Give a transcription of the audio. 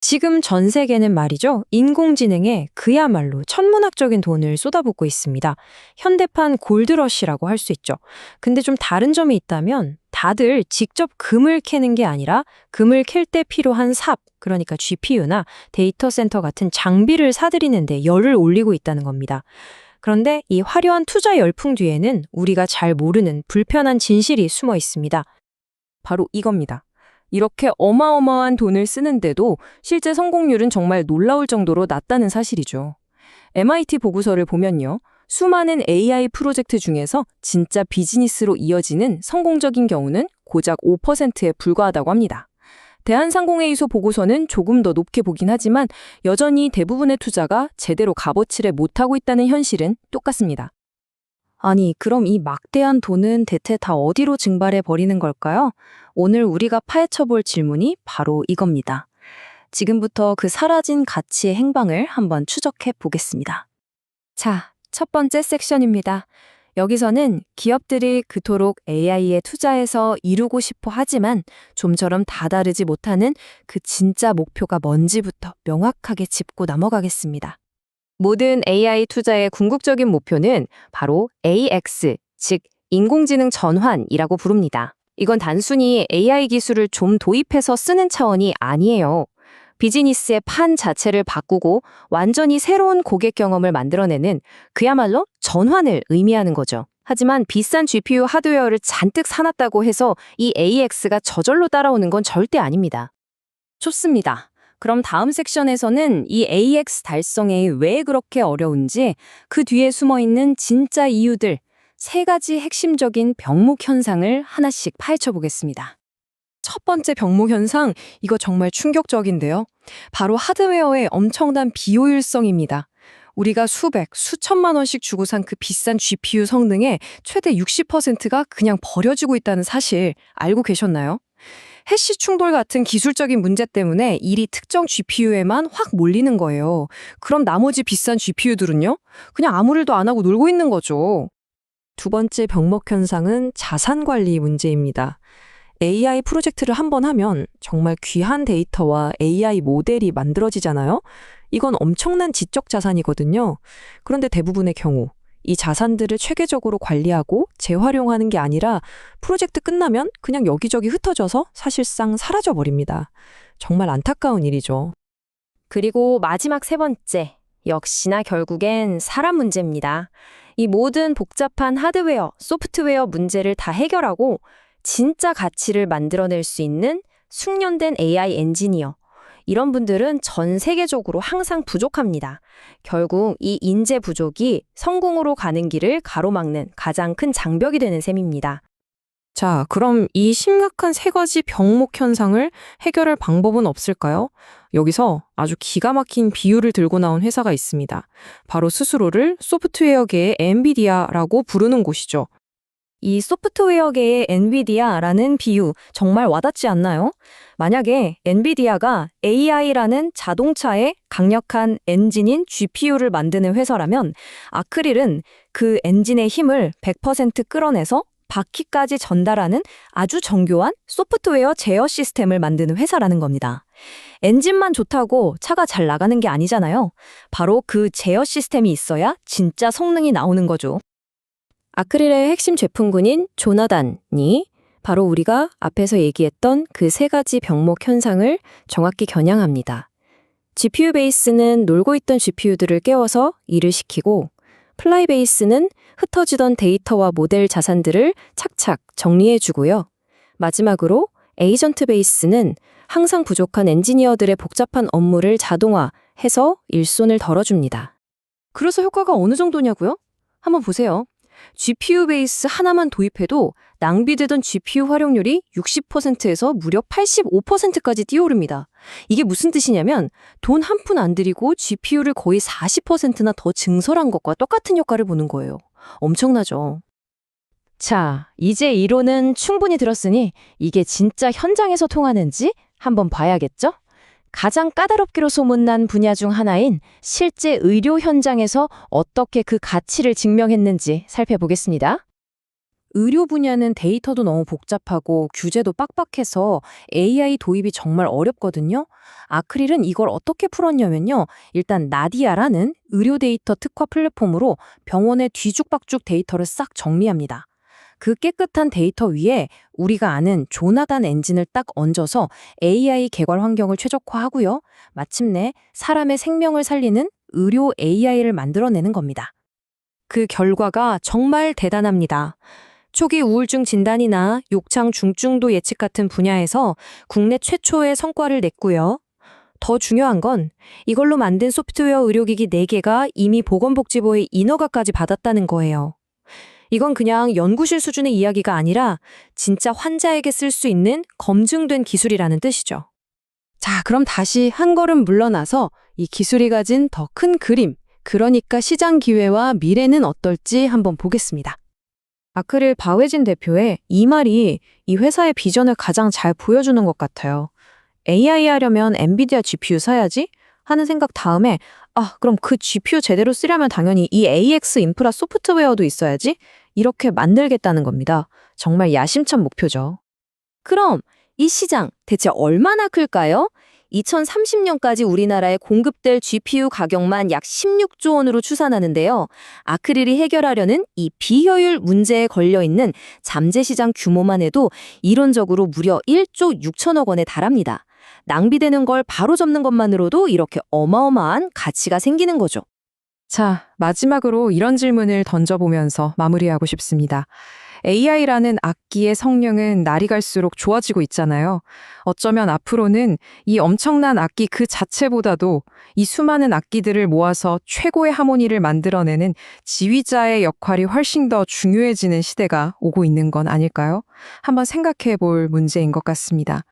지금 전 세계는 말이죠. 인공지능에 그야말로 천문학적인 돈을 쏟아붓고 있습니다. 현대판 골드러시라고 할 수 있죠. 근데 좀 다른 점이 있다면 다들 직접 금을 캐는 게 아니라 금을 캘 때 필요한 삽, 그러니까 GPU나 데이터 센터 같은 장비를 사들이는데 열을 올리고 있다는 겁니다. 그런데 이 화려한 투자 열풍 뒤에는 우리가 잘 모르는 불편한 진실이 숨어 있습니다. 바로 이겁니다. 이렇게 어마어마한 돈을 쓰는데도 실제 성공률은 정말 놀라울 정도로 낮다는 사실이죠. MIT 보고서를 보면요. 수많은 AI 프로젝트 중에서 진짜 비즈니스로 이어지는 성공적인 경우는 고작 5%에 불과하다고 합니다. 대한상공회의소 보고서는 조금 더 높게 보긴 하지만 여전히 대부분의 투자가 제대로 값어치를 못하고 있다는 현실은 똑같습니다. 아니, 그럼 이 막대한 돈은 대체 다 어디로 증발해 버리는 걸까요? 오늘 우리가 파헤쳐 볼 질문이 바로 이겁니다. 지금부터 그 사라진 가치의 행방을 한번 추적해 보겠습니다. 자, 첫 번째 섹션입니다. 여기서는 기업들이 그토록 AI에 투자해서 이루고 싶어 하지만 좀처럼 다다르지 못하는 그 진짜 목표가 뭔지부터 명확하게 짚고 넘어가겠습니다. 모든 AI 투자의 궁극적인 목표는 바로 AX, 즉 인공지능 전환이라고 부릅니다. 이건 단순히 AI 기술을 좀 도입해서 쓰는 차원이 아니에요. 비즈니스의 판 자체를 바꾸고 완전히 새로운 고객 경험을 만들어내는 그야말로 전환을 의미하는 거죠. 하지만 비싼 GPU 하드웨어를 잔뜩 사놨다고 해서 이 AX가 저절로 따라오는 건 절대 아닙니다. 좋습니다. 그럼 다음 섹션에서는 이 AX 달성이 왜 그렇게 어려운지 그 뒤에 숨어있는 진짜 이유들, 세 가지 핵심적인 병목 현상을 하나씩 파헤쳐 보겠습니다. 첫 번째 병목 현상, 이거 정말 충격적인데요. 바로 하드웨어의 엄청난 비효율성입니다. 우리가 수백, 수천만 원씩 주고 산 그 비싼 GPU 성능의 최대 60%가 그냥 버려지고 있다는 사실 알고 계셨나요? 해시 충돌 같은 기술적인 문제 때문에 일이 특정 GPU에만 확 몰리는 거예요. 그럼 나머지 비싼 GPU들은요? 그냥 아무 일도 안 하고 놀고 있는 거죠. 두 번째 병목 현상은 자산 관리 문제입니다. AI 프로젝트를 한 번 하면 정말 귀한 데이터와 AI 모델이 만들어지잖아요? 이건 엄청난 지적 자산이거든요. 그런데 대부분의 경우 이 자산들을 체계적으로 관리하고 재활용하는 게 아니라 프로젝트 끝나면 그냥 여기저기 흩어져서 사실상 사라져버립니다. 정말 안타까운 일이죠. 그리고 마지막 세 번째, 역시나 결국엔 사람 문제입니다. 이 모든 복잡한 하드웨어, 소프트웨어 문제를 다 해결하고 진짜 가치를 만들어낼 수 있는 숙련된 AI 엔지니어, 이런 분들은 전 세계적으로 항상 부족합니다. 결국 이 인재 부족이 성공으로 가는 길을 가로막는 가장 큰 장벽이 되는 셈입니다. 자, 그럼 이 심각한 세 가지 병목 현상을 해결할 방법은 없을까요? 여기서 아주 기가 막힌 비유를 들고 나온 회사가 있습니다. 바로 스스로를 소프트웨어계의 엔비디아라고 부르는 곳이죠. 이 소프트웨어계의 엔비디아라는 비유 정말 와닿지 않나요? 만약에 엔비디아가 AI라는 자동차의 강력한 엔진인 GPU를 만드는 회사라면 아크릴은 그 엔진의 힘을 100% 끌어내서 바퀴까지 전달하는 아주 정교한 소프트웨어 제어 시스템을 만드는 회사라는 겁니다. 엔진만 좋다고 차가 잘 나가는 게 아니잖아요. 바로 그 제어 시스템이 있어야 진짜 성능이 나오는 거죠. 아크릴의 핵심 제품군인 조나단이 바로 우리가 앞에서 얘기했던 그 세 가지 병목 현상을 정확히 겨냥합니다. GPU 베이스는 놀고 있던 GPU들을 깨워서 일을 시키고 플라이 베이스는 흩어지던 데이터와 모델 자산들을 착착 정리해주고요. 마지막으로 에이전트 베이스는 항상 부족한 엔지니어들의 복잡한 업무를 자동화해서 일손을 덜어줍니다. 그래서 효과가 어느 정도냐고요? 한번 보세요. GPU 베이스 하나만 도입해도 낭비되던 GPU 활용률이 60%에서 무려 85%까지 뛰어오릅니다. 이게 무슨 뜻이냐면 돈 한 푼 안 들이고 GPU를 거의 40%나 더 증설한 것과 똑같은 효과를 보는 거예요. 엄청나죠? 자, 이제 이론은 충분히 들었으니 이게 진짜 현장에서 통하는지 한번 봐야겠죠? 가장 까다롭기로 소문난 분야 중 하나인 실제 의료 현장에서 어떻게 그 가치를 증명했는지 살펴보겠습니다. 의료 분야는 데이터도 너무 복잡하고 규제도 빡빡해서 AI 도입이 정말 어렵거든요. 아크릴은 이걸 어떻게 풀었냐면요. 일단 나디아라는 의료 데이터 특화 플랫폼으로 병원의 뒤죽박죽 데이터를 싹 정리합니다. 그 깨끗한 데이터 위에 우리가 아는 조나단 엔진을 딱 얹어서 AI 개발 환경을 최적화하고요. 마침내 사람의 생명을 살리는 의료 AI를 만들어내는 겁니다. 그 결과가 정말 대단합니다. 초기 우울증 진단이나 욕창 중증도 예측 같은 분야에서 국내 최초의 성과를 냈고요. 더 중요한 건 이걸로 만든 소프트웨어 의료기기 4개가 이미 보건복지부의 인허가까지 받았다는 거예요. 이건 그냥 연구실 수준의 이야기가 아니라 진짜 환자에게 쓸 수 있는 검증된 기술이라는 뜻이죠. 자, 그럼 다시 한 걸음 물러나서 이 기술이 가진 더 큰 그림, 그러니까 시장 기회와 미래는 어떨지 한번 보겠습니다. 아크릴 바웨진 대표의 이 말이 이 회사의 비전을 가장 잘 보여주는 것 같아요. AI 하려면 엔비디아 GPU 사야지? 하는 생각 다음에 그럼 그 GPU 제대로 쓰려면 당연히 이 AX 인프라 소프트웨어도 있어야지? 이렇게 만들겠다는 겁니다. 정말 야심찬 목표죠. 그럼 이 시장 대체 얼마나 클까요? 2030년까지 우리나라에 공급될 GPU 가격만 약 16조 원으로 추산하는데요. 아크릴이 해결하려는 이 비효율 문제에 걸려있는 잠재 시장 규모만 해도 이론적으로 무려 1조 6천억 원에 달합니다. 낭비되는 걸 바로 접는 것만으로도 이렇게 어마어마한 가치가 생기는 거죠. 자, 마지막으로 이런 질문을 던져보면서 마무리하고 싶습니다. AI라는 악기의 성능은 날이 갈수록 좋아지고 있잖아요. 어쩌면 앞으로는 이 엄청난 악기 그 자체보다도 이 수많은 악기들을 모아서 최고의 하모니를 만들어내는 지휘자의 역할이 훨씬 더 중요해지는 시대가 오고 있는 건 아닐까요? 한번 생각해 볼 문제인 것 같습니다.